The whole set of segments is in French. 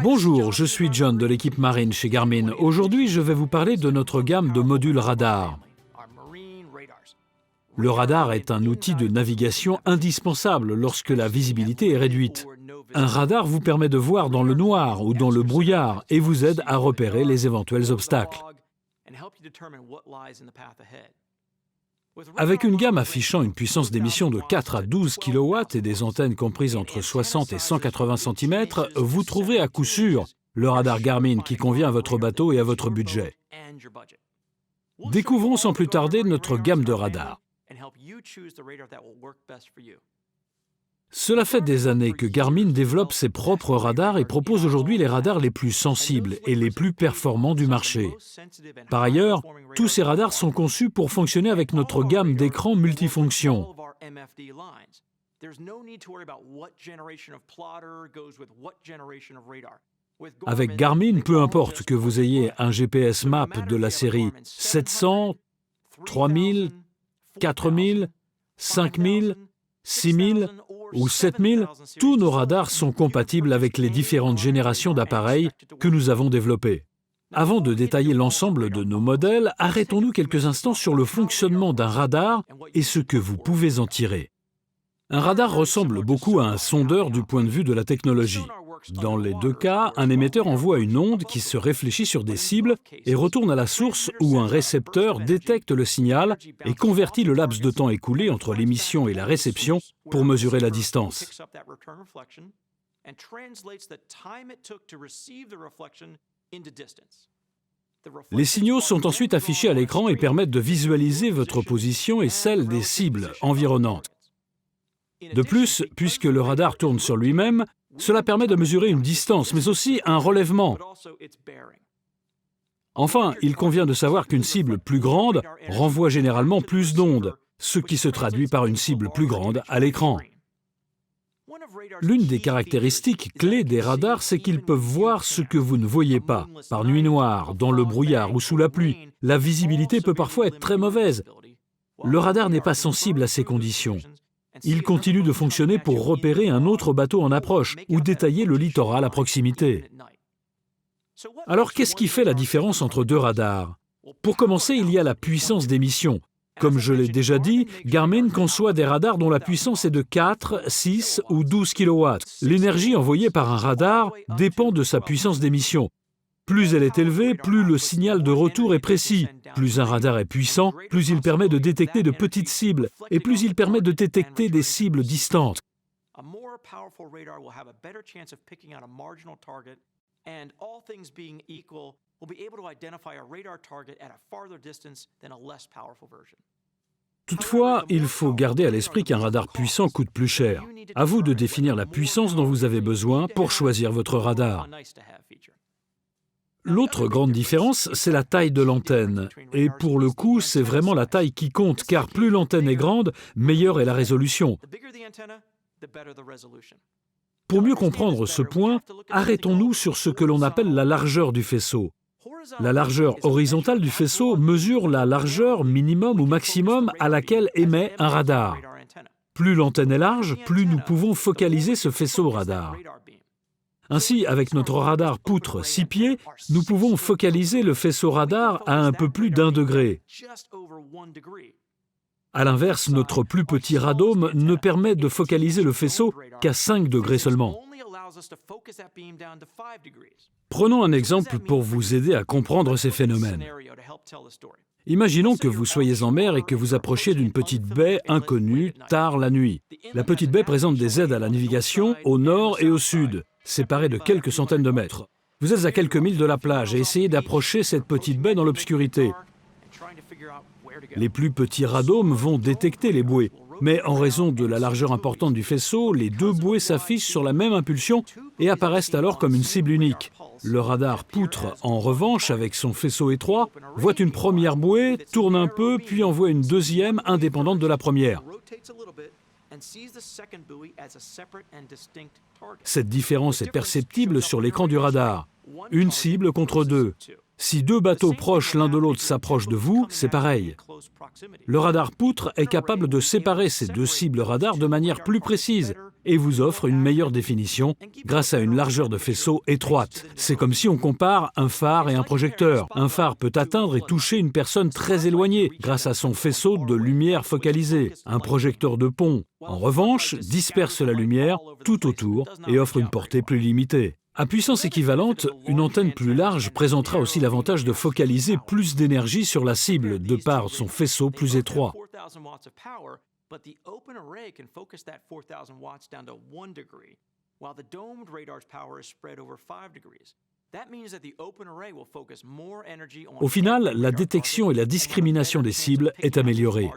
Bonjour, je suis John de l'équipe marine chez Garmin. Aujourd'hui, je vais vous parler de notre gamme de modules radar. Le radar est un outil de navigation indispensable lorsque la visibilité est réduite. Un radar vous permet de voir dans le noir ou dans le brouillard et vous aide à repérer les éventuels obstacles. Avec une gamme affichant une puissance d'émission de 4 à 12 kW et des antennes comprises entre 60 et 180 cm, vous trouverez à coup sûr le radar Garmin qui convient à votre bateau et à votre budget. Découvrons sans plus tarder notre gamme de radars. Cela fait des années que Garmin développe ses propres radars et propose aujourd'hui les radars les plus sensibles et les plus performants du marché. Par ailleurs, tous ces radars sont conçus pour fonctionner avec notre gamme d'écrans multifonctions. Avec Garmin, peu importe que vous ayez un GPS map de la série 700, 3000, 4000, 5000, 6000 ou 7000, tous nos radars sont compatibles avec les différentes générations d'appareils que nous avons développés. Avant de détailler l'ensemble de nos modèles, arrêtons-nous quelques instants sur le fonctionnement d'un radar et ce que vous pouvez en tirer. Un radar ressemble beaucoup à un sondeur du point de vue de la technologie. Dans les deux cas, un émetteur envoie une onde qui se réfléchit sur des cibles et retourne à la source où un récepteur détecte le signal et convertit le laps de temps écoulé entre l'émission et la réception pour mesurer la distance. Les signaux sont ensuite affichés à l'écran et permettent de visualiser votre position et celle des cibles environnantes. De plus, puisque le radar tourne sur lui-même, cela permet de mesurer une distance, mais aussi un relèvement. Enfin, il convient de savoir qu'une cible plus grande renvoie généralement plus d'ondes, ce qui se traduit par une cible plus grande à l'écran. L'une des caractéristiques clés des radars, c'est qu'ils peuvent voir ce que vous ne voyez pas. Par nuit noire, dans le brouillard ou sous la pluie, la visibilité peut parfois être très mauvaise. Le radar n'est pas sensible à ces conditions. Il continue de fonctionner pour repérer un autre bateau en approche ou détailler le littoral à proximité. Alors, qu'est-ce qui fait la différence entre deux radars? Pour commencer, il y a la puissance d'émission. Comme je l'ai déjà dit, Garmin conçoit des radars dont la puissance est de 4, 6 ou 12 kW. L'énergie envoyée par un radar dépend de sa puissance d'émission. Plus elle est élevée, plus le signal de retour est précis. Plus un radar est puissant, plus il permet de détecter de petites cibles, et plus il permet de détecter des cibles distantes. Toutefois, il faut garder à l'esprit qu'un radar puissant coûte plus cher. À vous de définir la puissance dont vous avez besoin pour choisir votre radar. L'autre grande différence, c'est la taille de l'antenne. Et pour le coup, c'est vraiment la taille qui compte, car plus l'antenne est grande, meilleure est la résolution. Pour mieux comprendre ce point, arrêtons-nous sur ce que l'on appelle la largeur du faisceau. La largeur horizontale du faisceau mesure la largeur minimum ou maximum à laquelle émet un radar. Plus l'antenne est large, plus nous pouvons focaliser ce faisceau radar. Ainsi, avec notre radar poutre 6 pieds, nous pouvons focaliser le faisceau radar à un peu plus d'1 degré. À l'inverse, notre plus petit radome ne permet de focaliser le faisceau qu'à 5 degrés seulement. Prenons un exemple pour vous aider à comprendre ces phénomènes. Imaginons que vous soyez en mer et que vous approchiez d'une petite baie inconnue tard la nuit. La petite baie présente des aides à la navigation au nord et au sud, séparées de quelques centaines de mètres. Vous êtes à quelques milles de la plage et essayez d'approcher cette petite baie dans l'obscurité. Les plus petits radomes vont détecter les bouées, mais en raison de la largeur importante du faisceau, les deux bouées s'affichent sur la même impulsion et apparaissent alors comme une cible unique. Le radar poutre, en revanche, avec son faisceau étroit, voit une première bouée, tourne un peu, puis envoie une deuxième indépendante de la première. Cette différence est perceptible sur l'écran du radar. Une cible contre deux. Si deux bateaux proches l'un de l'autre s'approchent de vous, c'est pareil. Le radar poutre est capable de séparer ces deux cibles radar de manière plus précise et vous offre une meilleure définition grâce à une largeur de faisceau étroite. C'est comme si on compare un phare et un projecteur. Un phare peut atteindre et toucher une personne très éloignée grâce à son faisceau de lumière focalisée. Un projecteur de pont, en revanche, disperse la lumière tout autour et offre une portée plus limitée. À puissance équivalente, une antenne plus large présentera aussi l'avantage de focaliser plus d'énergie sur la cible de par son faisceau plus étroit. Au final, la détection et la discrimination des cibles est améliorée.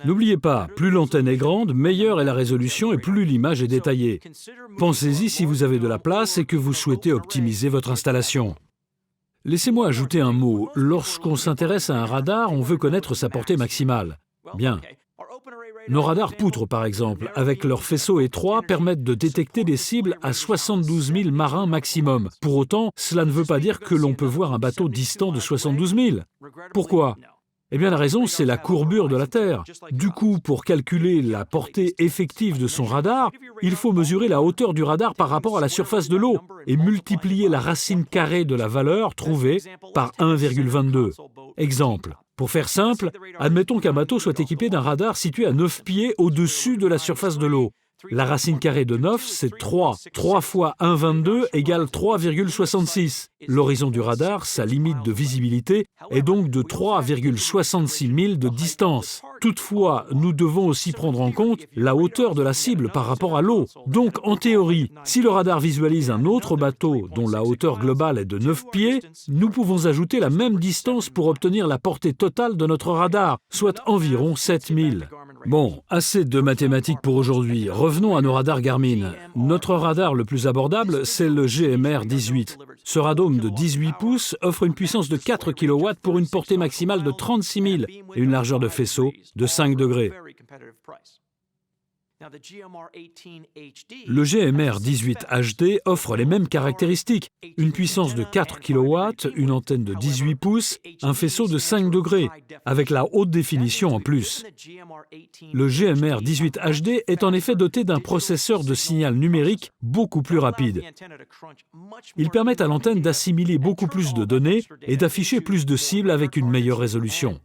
N'oubliez pas, plus l'antenne est grande, meilleure est la résolution et plus l'image est détaillée. Pensez-y si vous avez de la place et que vous souhaitez optimiser votre installation. Laissez-moi ajouter un mot. Lorsqu'on s'intéresse à un radar, on veut connaître sa portée maximale. Bien. Nos radars poutres, par exemple, avec leurs faisceaux étroits, permettent de détecter des cibles à 72 000 marins maximum. Pour autant, cela ne veut pas dire que l'on peut voir un bateau distant de 72 000. Pourquoi ? Eh bien, la raison, c'est la courbure de la Terre. Du coup, pour calculer la portée effective de son radar, il faut mesurer la hauteur du radar par rapport à la surface de l'eau et multiplier la racine carrée de la valeur trouvée par 1,22. Exemple. Pour faire simple, admettons qu'un bateau soit équipé d'un radar situé à 9 pieds au-dessus de la surface de l'eau. La racine carrée de 9, c'est 3. 3 fois 1,22 égale 3,66. L'horizon du radar, sa limite de visibilité, est donc de 3,66 milles de distance. Toutefois, nous devons aussi prendre en compte la hauteur de la cible par rapport à l'eau. Donc, en théorie, si le radar visualise un autre bateau dont la hauteur globale est de 9 pieds, nous pouvons ajouter la même distance pour obtenir la portée totale de notre radar, soit environ 7 milles. Bon, assez de mathématiques pour aujourd'hui. Revenons à nos radars Garmin. Notre radar le plus abordable, c'est le GMR-18. Ce radome de 18 pouces offre une puissance de 4 kW pour une portée maximale de 36 000 et une largeur de faisceau de 5 degrés. Le GMR-18 HD offre les mêmes caractéristiques, une puissance de 4 kW, une antenne de 18 pouces, un faisceau de 5 degrés, avec la haute définition en plus. Le GMR-18 HD est en effet doté d'un processeur de signal numérique beaucoup plus rapide. Il permet à l'antenne d'assimiler beaucoup plus de données et d'afficher plus de cibles avec une meilleure résolution.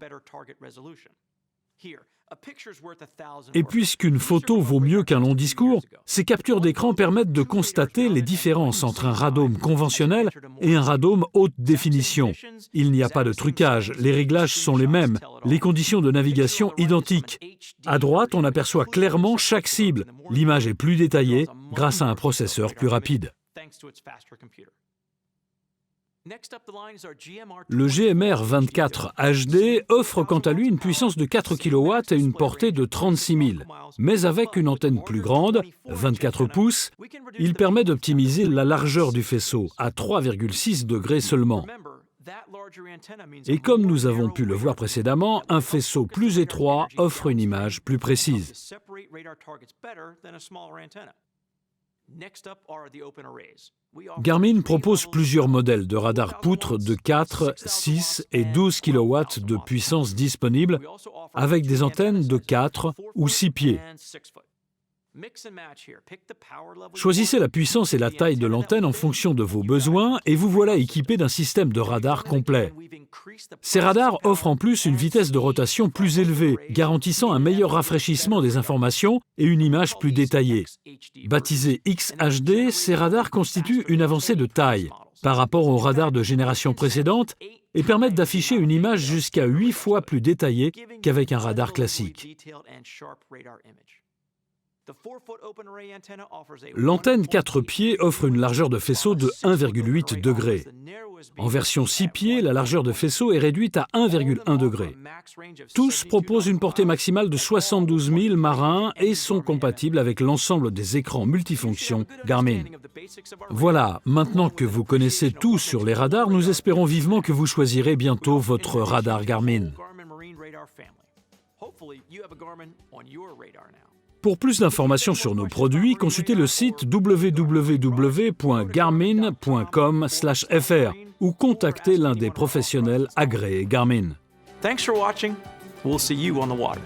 Et puisqu'une photo vaut mieux qu'un long discours, ces captures d'écran permettent de constater les différences entre un radome conventionnel et un radome haute définition. Il n'y a pas de trucage, les réglages sont les mêmes, les conditions de navigation identiques. À droite, on aperçoit clairement chaque cible. L'image est plus détaillée grâce à un processeur plus rapide. Le GMR-24 HD offre quant à lui une puissance de 4 kW et une portée de 36 000. Mais avec une antenne plus grande, 24 pouces, il permet d'optimiser la largeur du faisceau à 3,6 degrés seulement. Et comme nous avons pu le voir précédemment, un faisceau plus étroit offre une image plus précise. Garmin propose plusieurs modèles de radars poutres de 4, 6 et 12 kW de puissance disponibles avec des antennes de 4 ou 6 pieds. Choisissez la puissance et la taille de l'antenne en fonction de vos besoins et vous voilà équipé d'un système de radar complet. Ces radars offrent en plus une vitesse de rotation plus élevée, garantissant un meilleur rafraîchissement des informations et une image plus détaillée. Baptisés XHD, ces radars constituent une avancée de taille par rapport aux radars de génération précédente et permettent d'afficher une image jusqu'à 8 fois plus détaillée qu'avec un radar classique. L'antenne 4 pieds offre une largeur de faisceau de 1,8 degrés. En version 6 pieds, la largeur de faisceau est réduite à 1,1 degré. Tous proposent une portée maximale de 72 000 marins et sont compatibles avec l'ensemble des écrans multifonctions Garmin. Voilà, maintenant que vous connaissez tout sur les radars, nous espérons vivement que vous choisirez bientôt votre radar Garmin. Pour plus d'informations sur nos produits, consultez le site www.garmin.com/fr ou contactez l'un des professionnels agréés Garmin. Thanks for watching. We'll see you on the water.